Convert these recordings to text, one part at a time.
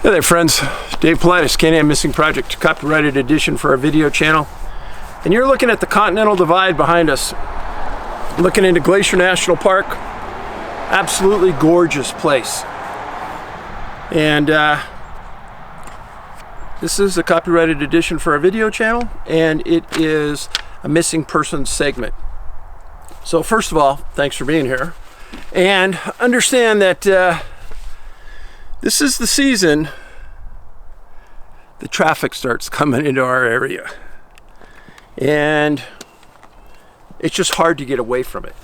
Hey there friends, Dave Paulides, CanAm Missing Project, copyrighted edition for our video channel. And you're looking at the Continental Divide behind us. Looking into Glacier National Park. Absolutely gorgeous place. And this is a copyrighted edition for our video channel, and it is a missing persons segment. So first of all, thanks for being here. And understand that this is the season the traffic starts coming into our area. And it's just hard to get away from it.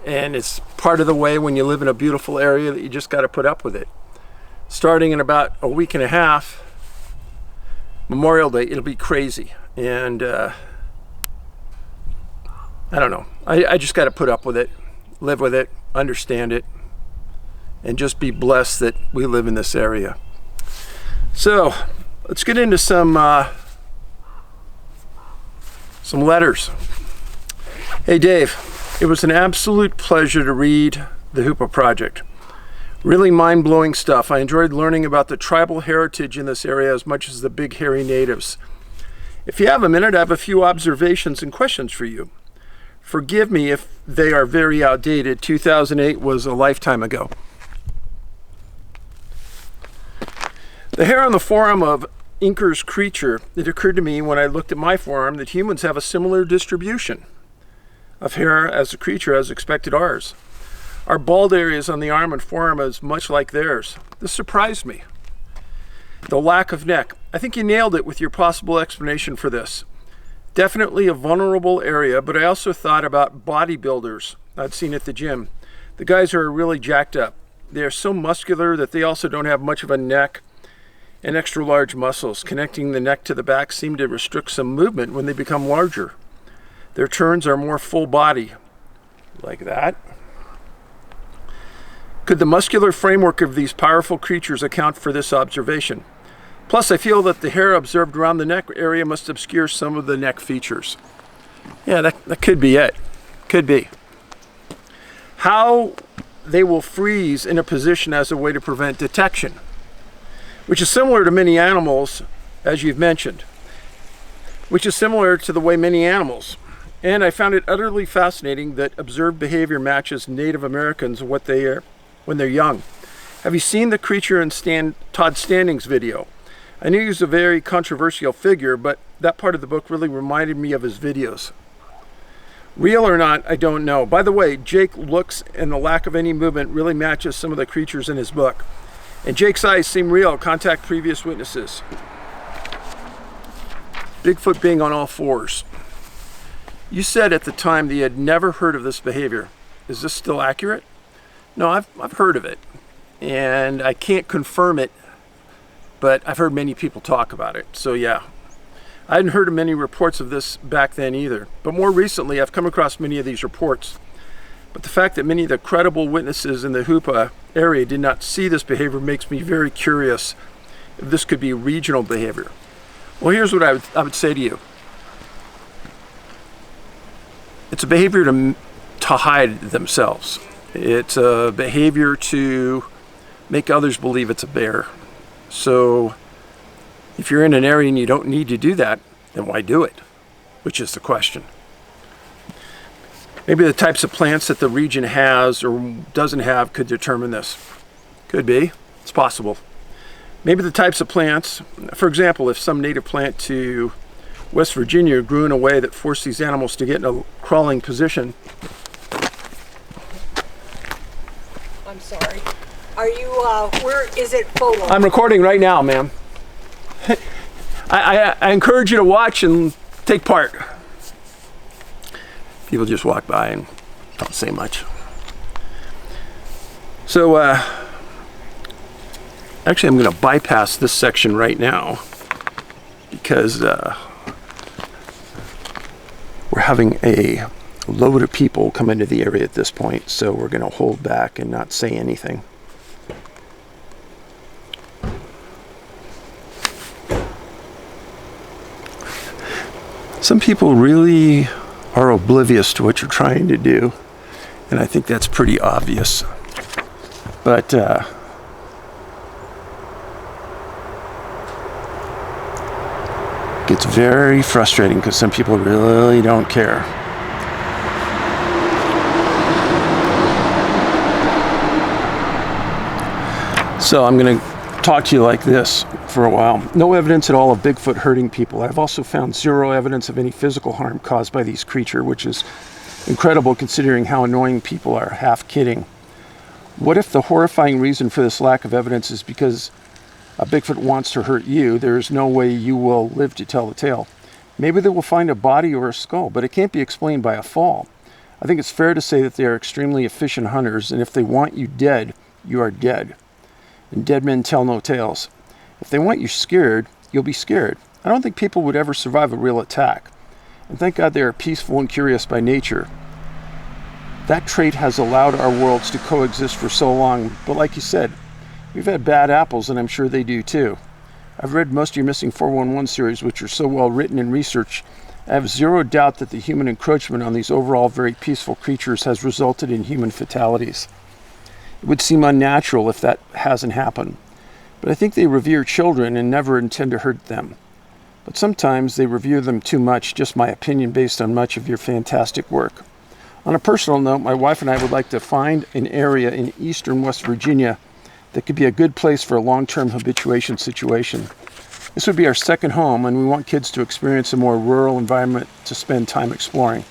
And it's part of the way when you live in a beautiful area that you just got to put up with it. Starting in about a week and a half, Memorial Day, it'll be crazy. And I don't know. I just got to put up with it, live with it, understand it, and just be blessed that we live in this area. So let's get into some letters. Hey Dave, it was an absolute pleasure to read the Hoopa project. Really mind-blowing stuff. I enjoyed learning about the tribal heritage in this area as much as the big hairy natives. If you have a minute, I have a few observations and questions for you. Forgive me if they are very outdated. 2008 was a lifetime ago. The hair on the forearm of Inker's creature, it occurred to me when I looked at my forearm that humans have a similar distribution of hair as the creature has expected ours. Our bald areas on the arm and forearm is much like theirs. This surprised me. The lack of neck. I think you nailed it with your possible explanation for this. Definitely a vulnerable area, but I also thought about bodybuilders I'd seen at the gym. The guys are really jacked up. They are so muscular that they also don't have much of a neck and extra large muscles. Connecting the neck to the back seem to restrict some movement when they become larger. Their turns are more full body, like that. Could the muscular framework of these powerful creatures account for this observation? Plus, I feel that the hair observed around the neck area must obscure some of the neck features. Yeah, that could be it. Could be. How they will freeze in a position as a way to prevent detection, which is similar to many animals, as you've mentioned, which is similar to the way many animals. And I found it utterly fascinating that observed behavior matches Native Americans what they are when they're young. Have you seen the creature in Todd Standing's video? I knew he was a very controversial figure, but that part of the book really reminded me of his videos. Real or not, I don't know. By the way, Jake looks and the lack of any movement really matches some of the creatures in his book. And Jake's eyes seem real. Contact previous witnesses. Bigfoot being on all fours. You said at the time that you had never heard of this behavior. Is this still accurate? No, I've heard of it. And I can't confirm it, but I've heard many people talk about it. So yeah, I hadn't heard of many reports of this back then either. But more recently, I've come across many of these reports. But the fact that many of the credible witnesses in the Hoopa area did not see this behavior makes me very curious if this could be regional behavior. Well, here's what I would say to you. It's a behavior to hide themselves. It's a behavior to make others believe it's a bear. So if you're in an area and you don't need to do that, then why do it? Which is the question. Maybe the types of plants that the region has or doesn't have could determine this. Could be. It's possible. Maybe the types of plants, for example, if some native plant to West Virginia grew in a way that forced these animals to get in a crawling position. I'm sorry. Are you, where is it photo? I'm recording right now, ma'am. I encourage you to watch and take part. People just walk by and don't say much. So, actually I'm going to bypass this section right now because we're having a load of people come into the area at this point, so we're going to hold back and not say anything. Some people really are oblivious to what you're trying to do, and I think that's pretty obvious. But Gets very frustrating because some people really don't care. So I'm going to talk to you like this for a while. No evidence at all of Bigfoot hurting people. I've also found zero evidence of any physical harm caused by these creatures, which is incredible considering how annoying people are. Half kidding. What if the horrifying reason for this lack of evidence is because a Bigfoot wants to hurt you? There is no way you will live to tell the tale. Maybe they will find a body or a skull, but it can't be explained by a fall. I think it's fair to say that they are extremely efficient hunters, and if they want you dead, you are dead. And dead men tell no tales. If they want you scared, you'll be scared. I don't think people would ever survive a real attack. And thank God they are peaceful and curious by nature. That trait has allowed our worlds to coexist for so long, but like you said, we've had bad apples, and I'm sure they do too. I've read most of your Missing 411 series, which are so well written and researched. I have zero doubt that the human encroachment on these overall very peaceful creatures has resulted in human fatalities. It would seem unnatural if that hasn't happened, but I think they revere children and never intend to hurt them. But sometimes they revere them too much, just my opinion based on much of your fantastic work. On a personal note, my wife and I would like to find an area in eastern West Virginia that could be a good place for a long-term habituation situation. This would be our second home, and we want kids to experience a more rural environment to spend time exploring.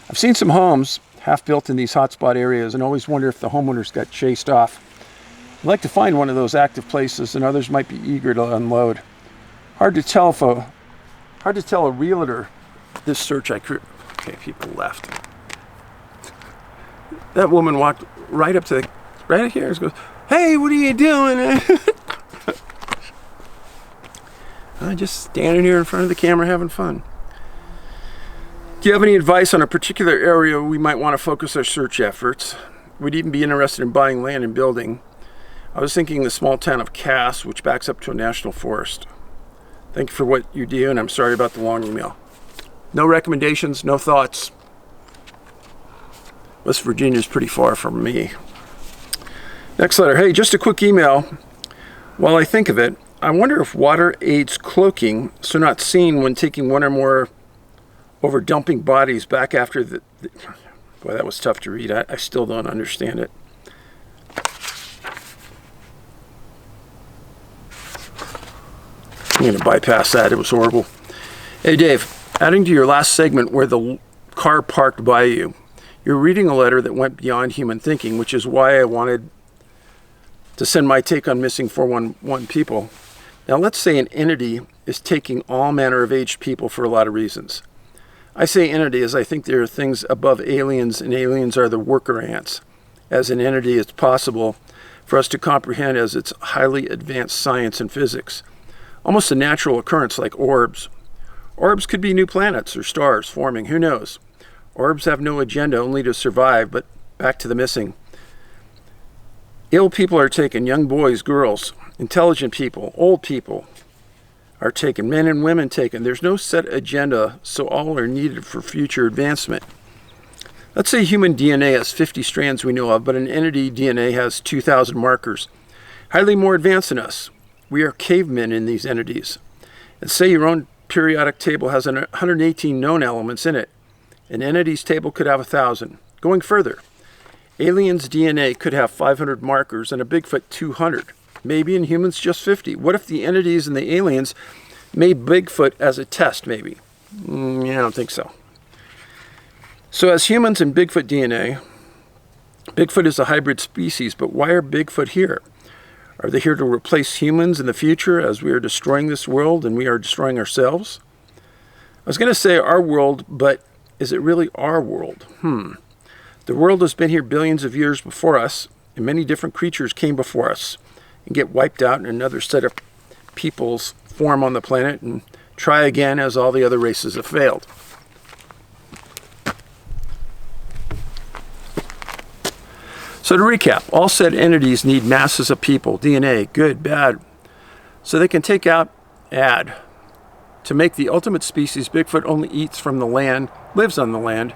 I've seen some homes half-built in these hotspot areas and always wonder if the homeowners got chased off. I'd like to find one of those active places, and others might be eager to unload. Hard to tell a realtor this search I created. Okay, people left. That woman walked right up to the, right here and goes, "Hey, what are you doing?" I'm just standing here in front of the camera having fun. Do you have any advice on a particular area we might want to focus our search efforts? We'd even be interested in buying land and building. I was thinking the small town of Cass, which backs up to a national forest. Thank you for what you do, and I'm sorry about the long email. No recommendations, no thoughts. West Virginia's pretty far from me. Next letter. Hey, just a quick email. While I think of it, I wonder if water aids cloaking, so not seen when taking one or more over dumping bodies back after the boy, that was tough to read. I still don't understand it. I'm going to bypass that. It was horrible. Hey, Dave, adding to your last segment where the car parked by you, you're reading a letter that went beyond human thinking, which is why I wanted to send my take on missing 411 people. Now, let's say an entity is taking all manner of aged people for a lot of reasons. I say entity as I think there are things above aliens, and aliens are the worker ants. As an entity, it's possible for us to comprehend as it's highly advanced science and physics. Almost a natural occurrence like orbs. Orbs could be new planets or stars forming, who knows? Orbs have no agenda, only to survive, but back to the missing. Ill people are taken, young boys, girls, intelligent people, old people are taken, men and women taken. There's no set agenda, so all are needed for future advancement. Let's say human DNA has 50 strands we know of, but an entity DNA has 2,000 markers, highly more advanced than us. We are cavemen in these entities. And say your own periodic table has 118 known elements in it. An entity's table could have 1,000. Going further, aliens' DNA could have 500 markers and a Bigfoot 200. Maybe in humans just 50. What if the entities and the aliens made Bigfoot as a test, maybe? I don't think so. So as humans and Bigfoot DNA, Bigfoot is a hybrid species, but why are Bigfoot here? Are they here to replace humans in the future as we are destroying this world and we are destroying ourselves? I was going to say our world, but is it really our world? The world has been here billions of years before us, and many different creatures came before us and get wiped out, and another set of peoples form on the planet and try again as all the other races have failed. So to recap, all said entities need masses of people, DNA, good, bad, so they can take out, add. To make the ultimate species, Bigfoot only eats from the land, lives on the land.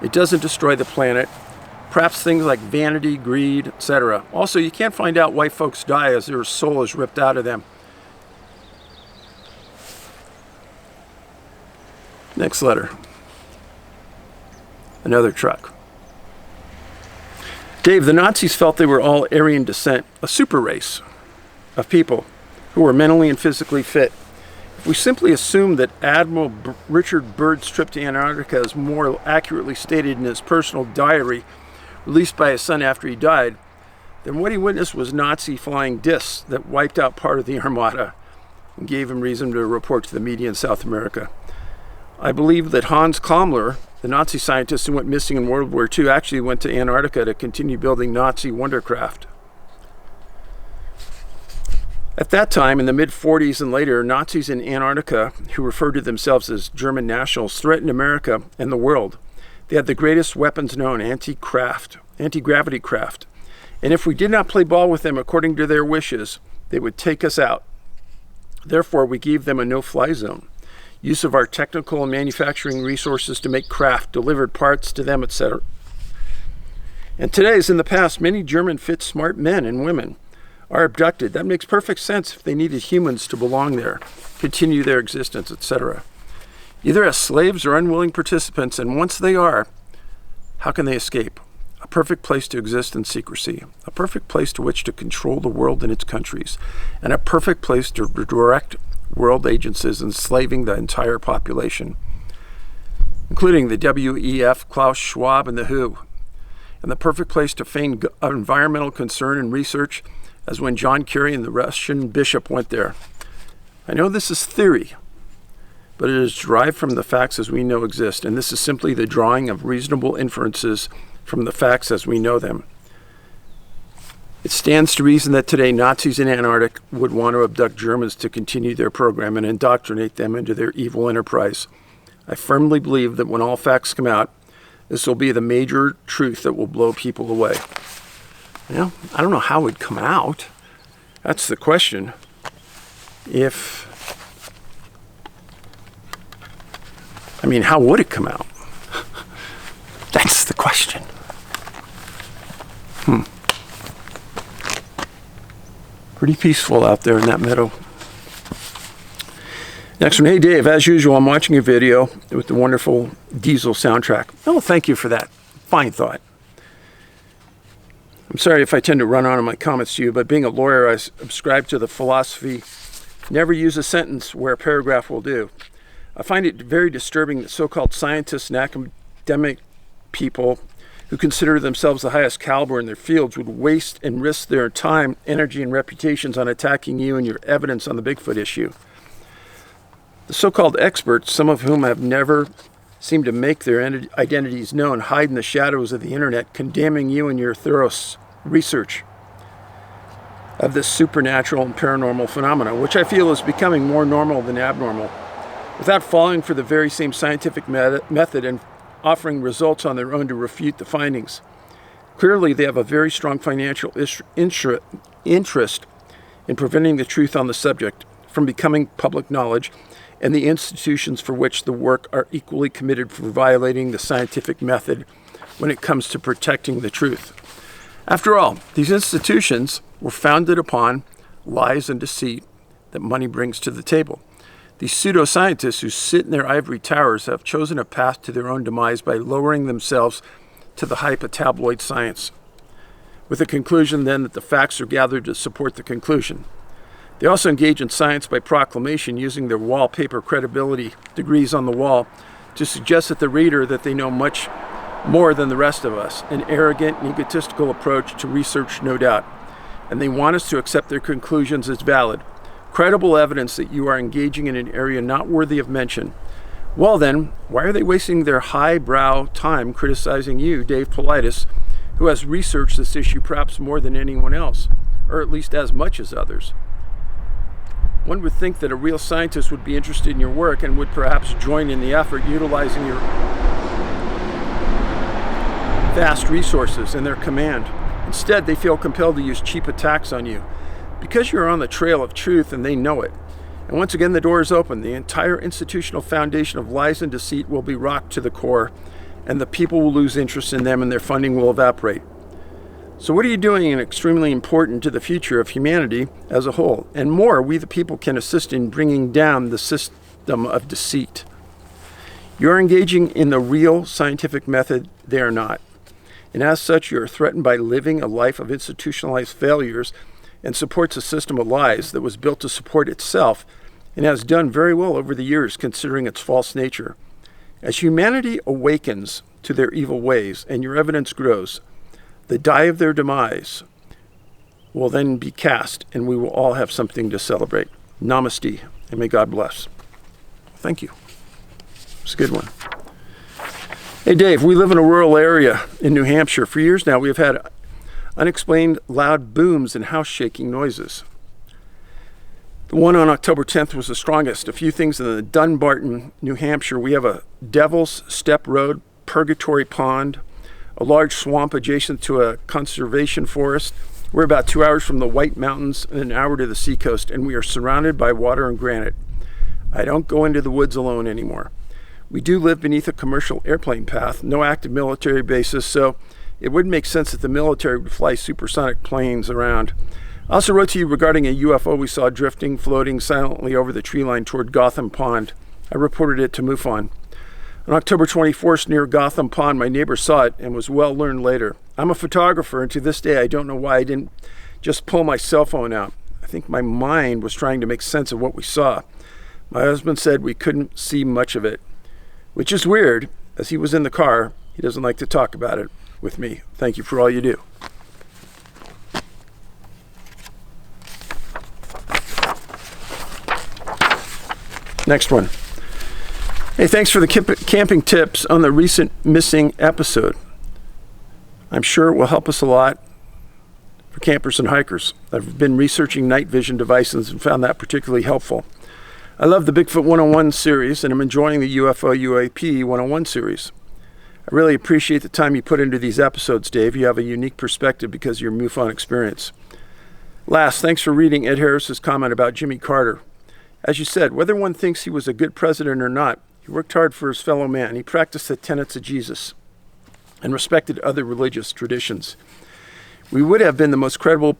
It doesn't destroy the planet. Perhaps things like vanity, greed, etc. Also, you can't find out why folks die as their soul is ripped out of them. Next letter. Another truck. Dave, the Nazis felt they were all Aryan descent, a super race of people who were mentally and physically fit. If we simply assume that Admiral Richard Byrd's trip to Antarctica is more accurately stated in his personal diary released by his son after he died, then what he witnessed was Nazi flying discs that wiped out part of the Armada and gave him reason to report to the media in South America. I believe that Hans Kammler, the Nazi scientist who went missing in World War II, actually went to Antarctica to continue building Nazi wondercraft. At that time, in the mid-40s and later, Nazis in Antarctica, who referred to themselves as German nationals, threatened America and the world. They had the greatest weapons known, anti-gravity craft. And if we did not play ball with them according to their wishes, they would take us out. Therefore, we gave them a no-fly zone. Use of our technical and manufacturing resources to make craft, delivered parts to them, etc. And today, as in the past, many German fit smart men and women are abducted. That makes perfect sense if they needed humans to belong there, continue their existence, etc. Either as slaves or unwilling participants, and once they are, how can they escape? A perfect place to exist in secrecy, a perfect place to which to control the world and its countries, and a perfect place to direct world agencies enslaving the entire population, including the WEF, Klaus Schwab, and the WHO, and the perfect place to feign environmental concern and research, as when John Kerry and the Russian bishop went there. I know this is theory, but it is derived from the facts as we know exist, and this is simply the drawing of reasonable inferences from the facts as we know them. It stands to reason that today Nazis in Antarctica would want to abduct Germans to continue their program and indoctrinate them into their evil enterprise. I firmly believe that when all facts come out, this will be the major truth that will blow people away. Well, I don't know how it would come out. That's the question. How would it come out? That's the question. Pretty peaceful out there in that meadow. Next one. Hey Dave, as usual, I'm watching a video with the wonderful Diesel soundtrack. Oh, thank you for that. Fine thought. I'm sorry if I tend to run on in my comments to you, but being a lawyer, I subscribe to the philosophy, never use a sentence where a paragraph will do. I find it very disturbing that so-called scientists and academic people who consider themselves the highest caliber in their fields would waste and risk their time, energy, and reputations on attacking you and your evidence on the Bigfoot issue. The so-called experts, some of whom have never seemed to make their identities known, hide in the shadows of the internet, condemning you and your thorough research of this supernatural and paranormal phenomena, which I feel is becoming more normal than abnormal, without falling for the very same scientific method and offering results on their own to refute the findings. Clearly, they have a very strong financial interest in preventing the truth on the subject from becoming public knowledge, and the institutions for which the work are equally committed for violating the scientific method when it comes to protecting the truth. After all, these institutions were founded upon lies and deceit that money brings to the table. These pseudoscientists who sit in their ivory towers have chosen a path to their own demise by lowering themselves to the hype of tabloid science, with the conclusion then that the facts are gathered to support the conclusion. They also engage in science by proclamation, using their wallpaper credibility degrees on the wall to suggest to the reader that they know much more than the rest of us, an arrogant and egotistical approach to research, no doubt. And they want us to accept their conclusions as valid, credible evidence that you are engaging in an area not worthy of mention. Well then, why are they wasting their highbrow time criticizing you, Dave Paulides, who has researched this issue perhaps more than anyone else, or at least as much as others? One would think that a real scientist would be interested in your work and would perhaps join in the effort utilizing your vast resources in their command. Instead, they feel compelled to use cheap attacks on you because you're on the trail of truth and they know it. And once again, the door is open. The entire institutional foundation of lies and deceit will be rocked to the core, and the people will lose interest in them and their funding will evaporate. So what are you doing extremely important to the future of humanity as a whole? And more, we the people can assist in bringing down the system of deceit. You're engaging in the real scientific method, they are not. And as such, you are threatened by living a life of institutionalized failures and supports a system of lies that was built to support itself and has done very well over the years considering its false nature. As humanity awakens to their evil ways and your evidence grows, the die of their demise will then be cast and we will all have something to celebrate. Namaste, and may God bless. Thank you. It's a good one. Hey Dave, we live in a rural area in New Hampshire. For years now, we have had unexplained loud booms and house-shaking noises. The one on October 10th was the strongest. A few things in the Dunbarton, New Hampshire. We have a Devil's Step Road, Purgatory Pond, a large swamp adjacent to a conservation forest. We're about 2 hours from the White Mountains and an hour to the seacoast, and we are surrounded by water and granite. I don't go into the woods alone anymore. We do live beneath a commercial airplane path, no active military bases, so it wouldn't make sense that the military would fly supersonic planes around. I also wrote to you regarding a UFO we saw drifting, floating silently over the tree line toward Gotham Pond. I reported it to MUFON. On October 24th, near Gotham Pond, my neighbor saw it and was well learned later. I'm a photographer, and to this day, I don't know why I didn't just pull my cell phone out. I think my mind was trying to make sense of what we saw. My husband said we couldn't see much of it, which is weird, as he was in the car. He doesn't like to talk about it with me. Thank you for all you do. Next one. Hey, thanks for the camping tips on the recent missing episode. I'm sure it will help us a lot for campers and hikers. I've been researching night vision devices and found that particularly helpful. I love the Bigfoot 101 series, and I'm enjoying the UFO UAP 101 series. I really appreciate the time you put into these episodes, Dave. You have a unique perspective because of your MUFON experience. Last, thanks for reading Ed Harris's comment about Jimmy Carter. As you said, whether one thinks he was a good president or not, he worked hard for his fellow man. He practiced the tenets of Jesus and respected other religious traditions. He would have been the most credible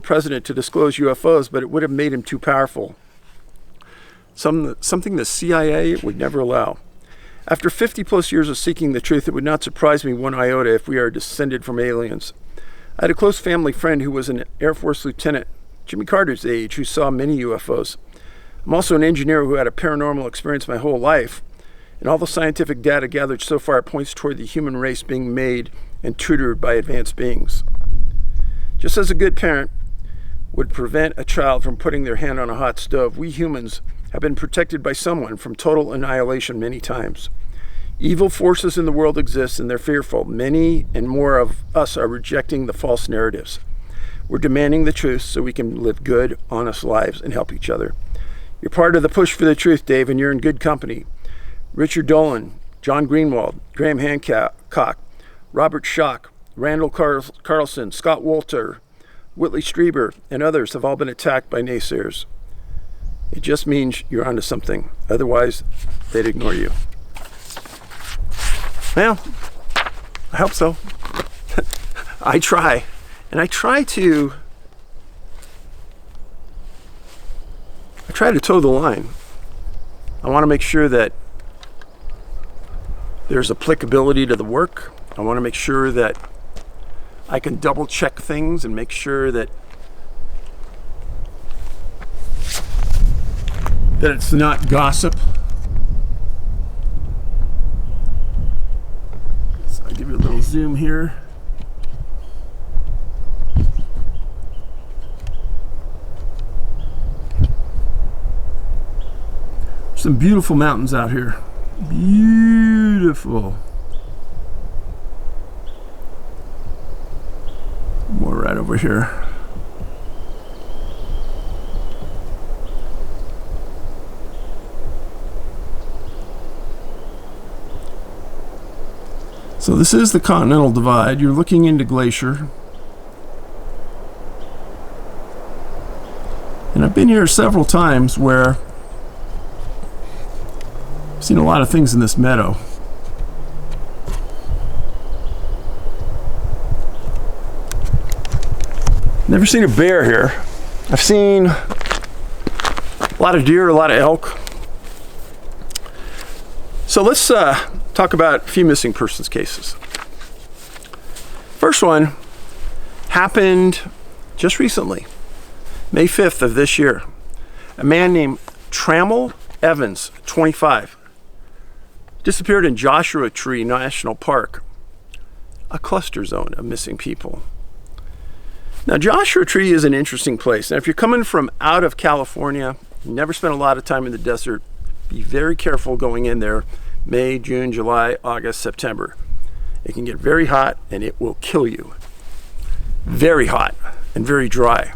president to disclose UFOs, but it would have made him too powerful. Something the CIA would never allow. After 50 plus years of seeking the truth, it would not surprise me one iota if we are descended from aliens. I had a close family friend who was an Air Force lieutenant, Jimmy Carter's age, who saw many UFOs. I'm also an engineer who had a paranormal experience my whole life, and all the scientific data gathered so far points toward the human race being made and tutored by advanced beings. Just as a good parent would prevent a child from putting their hand on a hot stove, we humans have been protected by someone from total annihilation many times. Evil forces in the world exist and they're fearful. Many and more of us are rejecting the false narratives. We're demanding the truth so we can live good, honest lives and help each other. You're part of the push for the truth, Dave, and you're in good company. Richard Dolan, John Greenwald, Graham Hancock, Robert Schock, Randall Carlson, Scott Wolter, Whitley Strieber, and others have all been attacked by naysayers. It just means you're onto something. Otherwise, they'd ignore you. Well, I hope so. I try. And I try to toe the line. I want to make sure that there's applicability to the work. I want to make sure that I can double check things and make sure that it's not gossip. So I'll give you a little zoom here. Some beautiful mountains out here. Beautiful. More right over here. So this is the Continental Divide. You're looking into Glacier. And I've been here several times where I've seen a lot of things in this meadow. Never seen a bear here. I've seen a lot of deer, a lot of elk. So let's talk about a few missing persons cases. First one happened just recently, May 5th of this year. A man named Trammell Evans, 25, disappeared in Joshua Tree National Park, a cluster zone of missing people. Now, Joshua Tree is an interesting place. Now, if you're coming from out of California, you never spent a lot of time in the desert, be very careful going in there May, June, July, August, September. It can get very hot and it will kill you. Very hot and very dry.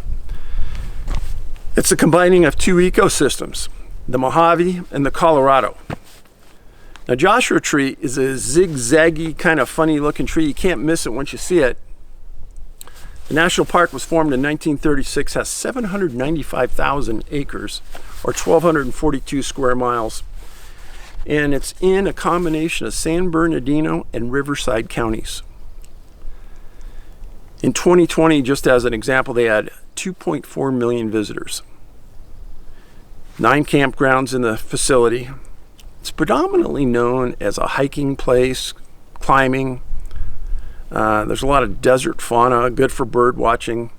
It's a combining of two ecosystems, the Mojave and the Colorado. Now, Joshua Tree is a zigzaggy, kind of funny looking tree. You can't miss it once you see it. The national park was formed in 1936, has 795,000 acres, or 1,242 square miles. And it's in a combination of San Bernardino and Riverside counties. In 2020, just as an example, they had 2.4 million visitors. 9 campgrounds in the facility. It's predominantly known as a hiking place, climbing. There's a lot of desert fauna, good for bird watching.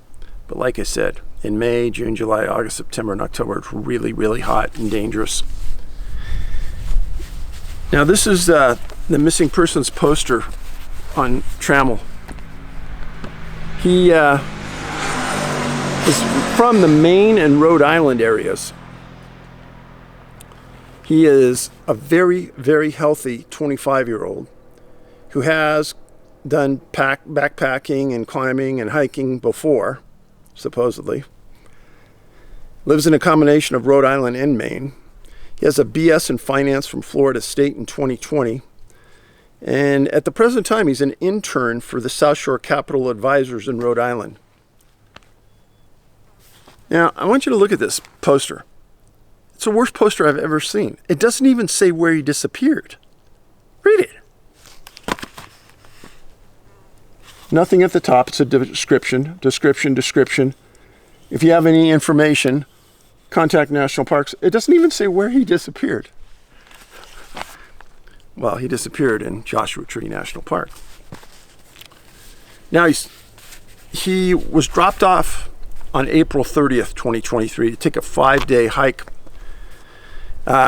But like I said, in May, June, July, August, September, and October, it's really, really hot and dangerous. Now, this is the missing persons poster on Trammell. He is from the Maine and Rhode Island areas. He is a very, very healthy 25-year-old who has done backpacking and climbing and hiking before, supposedly. Lives in a combination of Rhode Island and Maine. He has a BS in finance from Florida State in 2020. And at the present time, he's an intern for the South Shore Capital Advisors in Rhode Island. Now, I want you to look at this poster. It's the worst poster I've ever seen. It doesn't even say where he disappeared. Read it. Nothing at the top. It's a description. If you have any information, contact National Parks. It doesn't even say where he disappeared. Well, he disappeared in Joshua Tree National Park. Now, he was dropped off on April 30th, 2023 to take a 5-day hike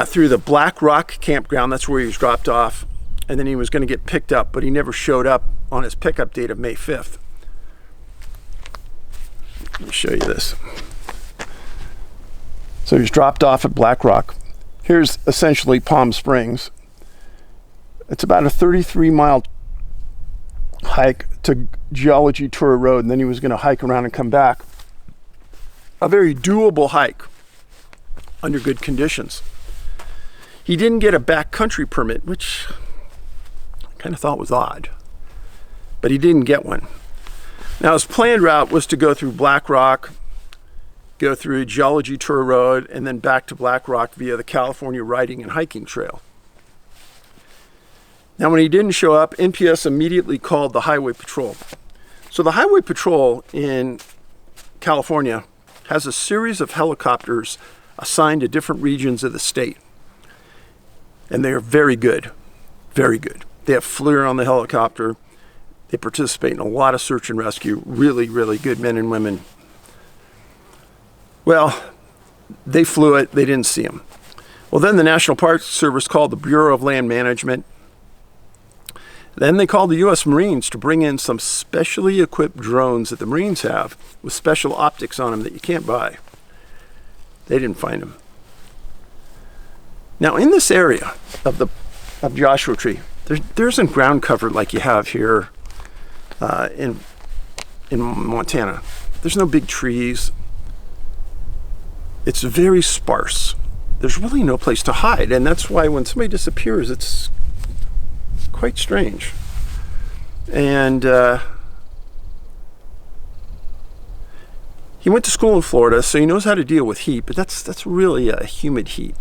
through the Black Rock campground. That's where he was dropped off. And then he was going to get picked up, but he never showed up on his pickup date of May 5th. Let me show you this. So he was dropped off at Black Rock. Here's essentially Palm Springs. It's about a 33-mile hike to Geology Tour Road, and then he was going to hike around and come back. A very doable hike under good conditions. He didn't get a backcountry permit, which I kind of thought was odd, but he didn't get one. Now, his planned route was to go through Black Rock, go through Geology Tour Road, and then back to Black Rock via the California Riding and Hiking Trail. Now, when he didn't show up, NPS immediately called the Highway Patrol. So the Highway Patrol in California has a series of helicopters assigned to different regions of the state. And they are very good, very good. They have FLIR on the helicopter. They participate in a lot of search and rescue. Really, really good men and women. Well, they flew it. They didn't see him. Well, then the National Park Service called the Bureau of Land Management. Then they called the U.S. Marines to bring in some specially equipped drones that the Marines have with special optics on them that you can't buy. They didn't find him. Now, in this area of Joshua Tree, there isn't ground cover like you have here in Montana. There's no big trees. It's very sparse. There's really no place to hide, and that's why when somebody disappears, it's quite strange. And he went to school in Florida, so he knows how to deal with heat, but that's really a humid heat.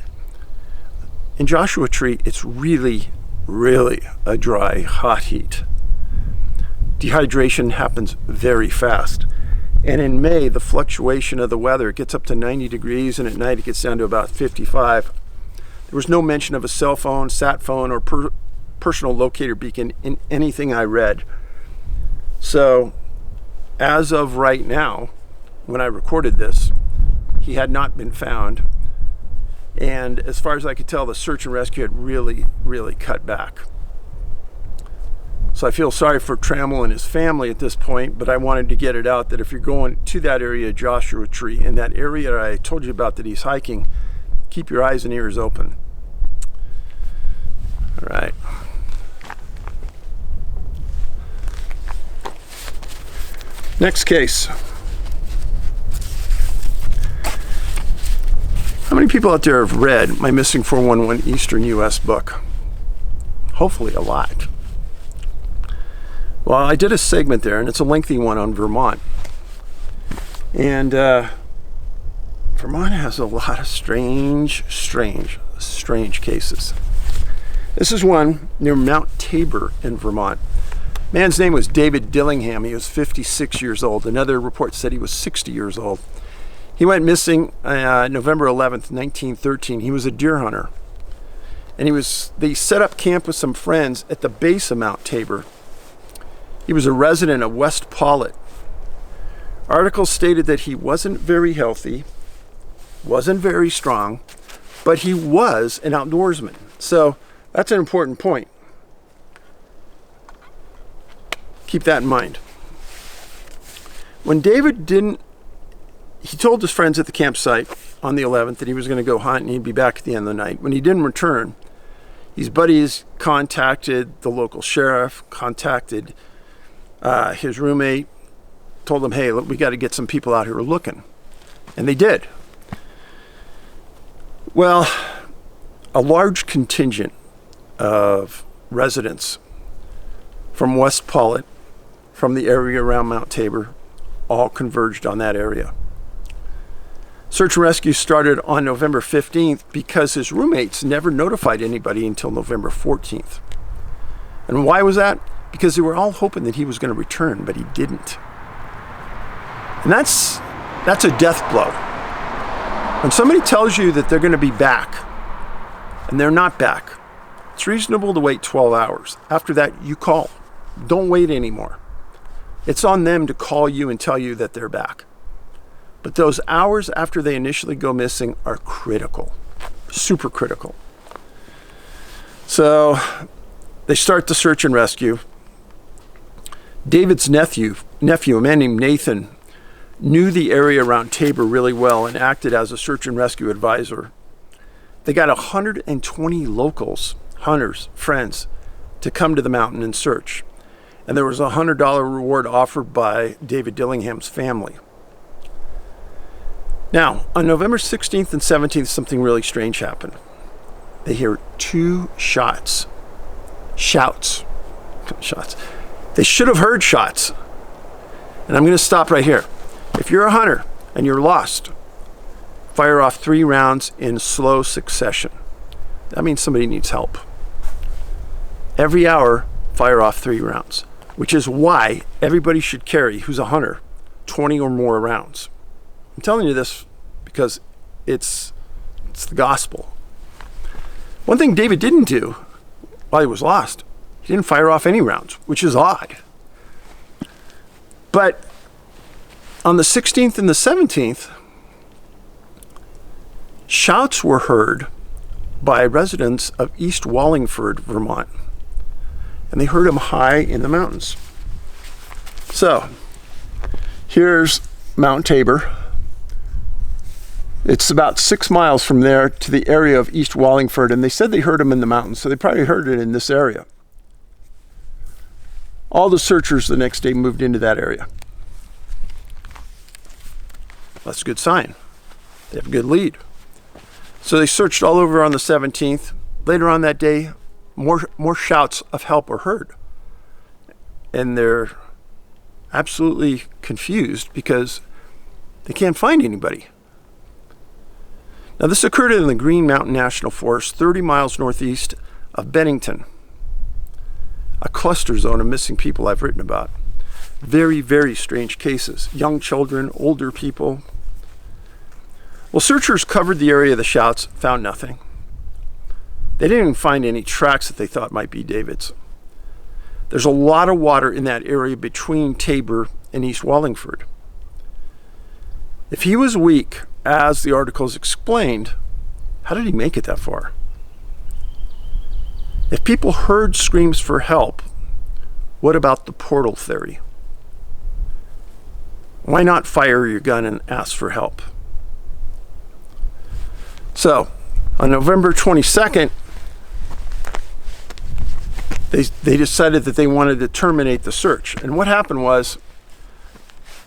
In Joshua Tree, it's really, really a dry, hot heat. Dehydration happens very fast. And in May, the fluctuation of the weather gets up to 90 degrees, and at night it gets down to about 55. There was no mention of a cell phone, sat phone, or personal locator beacon in anything I read. So, as of right now, when I recorded this, he had not been found. And as far as I could tell, the search and rescue had really, really cut back. So I feel sorry for Trammell and his family at this point, but I wanted to get it out that if you're going to that area, Joshua Tree, in that area I told you about that he's hiking, keep your eyes and ears open. All right. Next case. How many people out there have read my Missing 411 Eastern U.S. book? Hopefully a lot. Well, I did a segment there, and it's a lengthy one on Vermont. And Vermont has a lot of strange cases. This is one near Mount Tabor in Vermont. Man's name was David Dillingham. He was 56 years old. Another report said he was 60 years old. He went missing November 11th, 1913. He was a deer hunter. And they set up camp with some friends at the base of Mount Tabor. He was a resident of West Paulides. Articles stated that he wasn't very healthy, wasn't very strong, but he was an outdoorsman. So that's an important point. Keep that in mind. When David he told his friends at the campsite on the 11th that he was going to go hunt and he'd be back at the end of the night. When he didn't return, his buddies contacted the local sheriff, contacted his roommate, told him, hey, look, we got to get some people out here looking. And they did. Well, a large contingent of residents from West Paulides, from the area around Mount Tabor, all converged on that area. Search and rescue started on November 15th because his roommates never notified anybody until November 14th. And why was that? Because they were all hoping that he was going to return, but he didn't. And that's a death blow. When somebody tells you that they're going to be back, and they're not back, it's reasonable to wait 12 hours. After that, you call. Don't wait anymore. It's on them to call you and tell you that they're back. But those hours after they initially go missing are critical, super critical. So they start the search and rescue. David's nephew, a man named Nathan, knew the area around Tabor really well and acted as a search and rescue advisor. They got 120 locals, hunters, friends, to come to the mountain and search. And there was a $100 reward offered by David Dillingham's family. Now, on November 16th and 17th, something really strange happened. They hear two shouts. They should have heard shots. And I'm going to stop right here. If you're a hunter and you're lost, fire off 3 rounds in slow succession. That means somebody needs help. Every hour, fire off 3 rounds, which is why everybody should carry, who's a hunter, 20 or more rounds. I'm telling you this because it's the gospel. One thing David didn't do while he was lost, he didn't fire off any rounds, which is odd. But on the 16th and the 17th, shouts were heard by residents of East Wallingford, Vermont. And they heard them high in the mountains. So, here's Mount Tabor. It's about 6 miles from there to the area of East Wallingford, and they said they heard them in the mountains, so they probably heard it in this area. All the searchers the next day moved into that area. That's a good sign. They have a good lead. So they searched all over on the 17th. Later on that day, more shouts of help were heard. And they're absolutely confused because they can't find anybody. Now this occurred in the Green Mountain National Forest, 30 miles northeast of Bennington. A cluster zone of missing people I've written about. Very, very strange cases. Young children, older people. Well, searchers covered the area of the shouts, found nothing. They didn't even find any tracks that they thought might be David's. There's a lot of water in that area between Tabor and East Wallingford. If he was weak, as the articles explained, how did he make it that far? If people heard screams for help, what about the portal theory? Why not fire your gun and ask for help? So, on November 22nd, they decided that they wanted to terminate the search. And what happened was,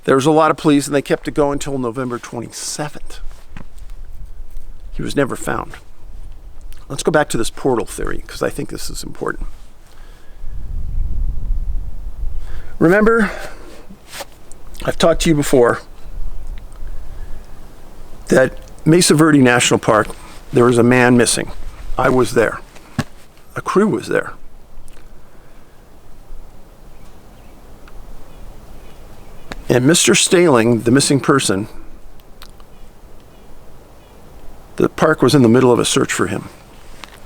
there was a lot of police, and they kept it going until November 27th. He was never found. Let's go back to this portal theory, because I think this is important. Remember, I've talked to you before that Mesa Verde National Park, there was a man missing. I was there. A crew was there. And Mr. Staling, the missing person, the park was in the middle of a search for him.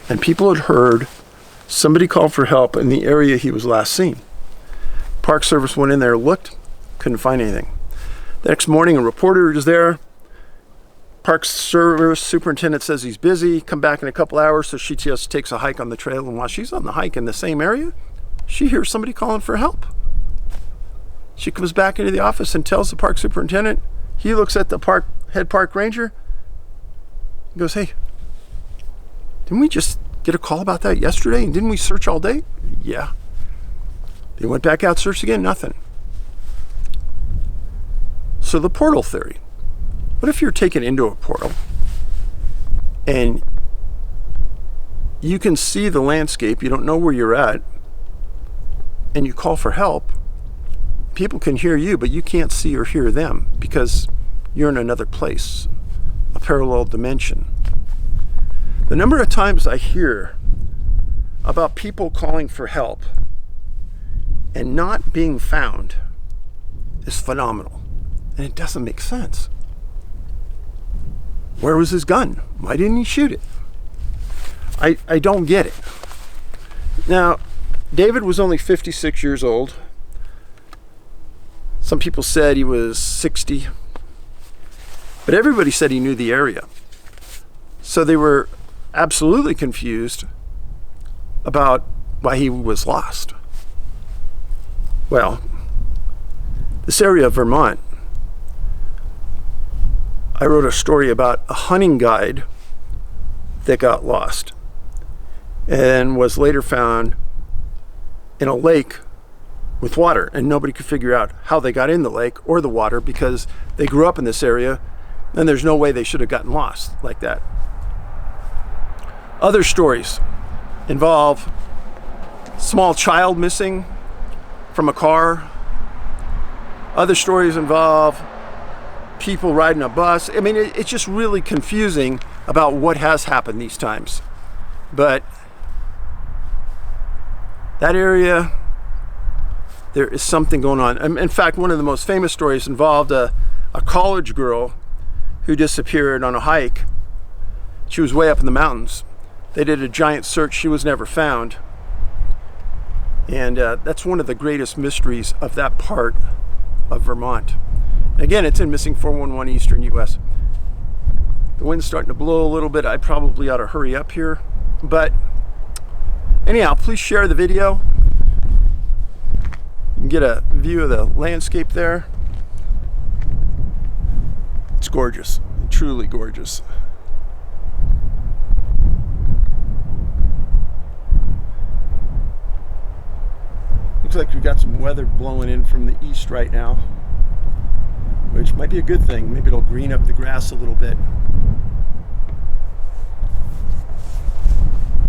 And people had heard somebody called for help in the area he was last seen. Park Service went in there, looked, couldn't find anything. The next morning, a reporter is there. Park Service superintendent says he's busy, come back in a couple hours, so she just takes a hike on the trail, and while she's on the hike in the same area, she hears somebody calling for help. She comes back into the office and tells the park superintendent. He looks at the head park ranger and goes, "Hey, didn't we just get a call about that yesterday? And didn't we search all day?" "Yeah." They went back out, searched again, nothing. So the portal theory. What if you're taken into a portal and you can see the landscape, you don't know where you're at, and you call for help? People can hear you, but you can't see or hear them because you're in another place, a parallel dimension. The number of times I hear about people calling for help and not being found is phenomenal. And it doesn't make sense. Where was his gun? Why didn't he shoot it? I don't get it. Now, David was only 56 years old. Some people said he was 60. But everybody said he knew the area. So they were absolutely confused about why he was lost. Well, this area of Vermont, I wrote a story about a hunting guide that got lost and was later found in a lake with water, and nobody could figure out how they got in the lake or the water because they grew up in this area and there's no way they should have gotten lost like that. Other stories involve small child missing from a car. Other stories involve people riding a bus. I mean, it's just really confusing about what has happened these times. But that area, there is something going on. In fact, one of the most famous stories involved a college girl who disappeared on a hike. She was way up in the mountains. They did a giant search. She was never found. And that's one of the greatest mysteries of that part of Vermont. Again, it's in missing 411 eastern U.S. The wind's starting to blow a little bit. I probably ought to hurry up here. But anyhow, please share the video. You can get a view of the landscape there. It's gorgeous, truly gorgeous. Looks like we've got some weather blowing in from the east right now, which might be a good thing. Maybe it'll green up the grass a little bit.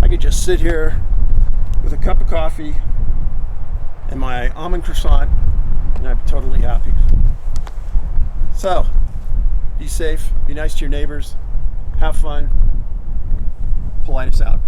I could just sit here with a cup of coffee and my almond croissant, and I'd be totally happy. So, be safe, be nice to your neighbors, have fun, Paulides out.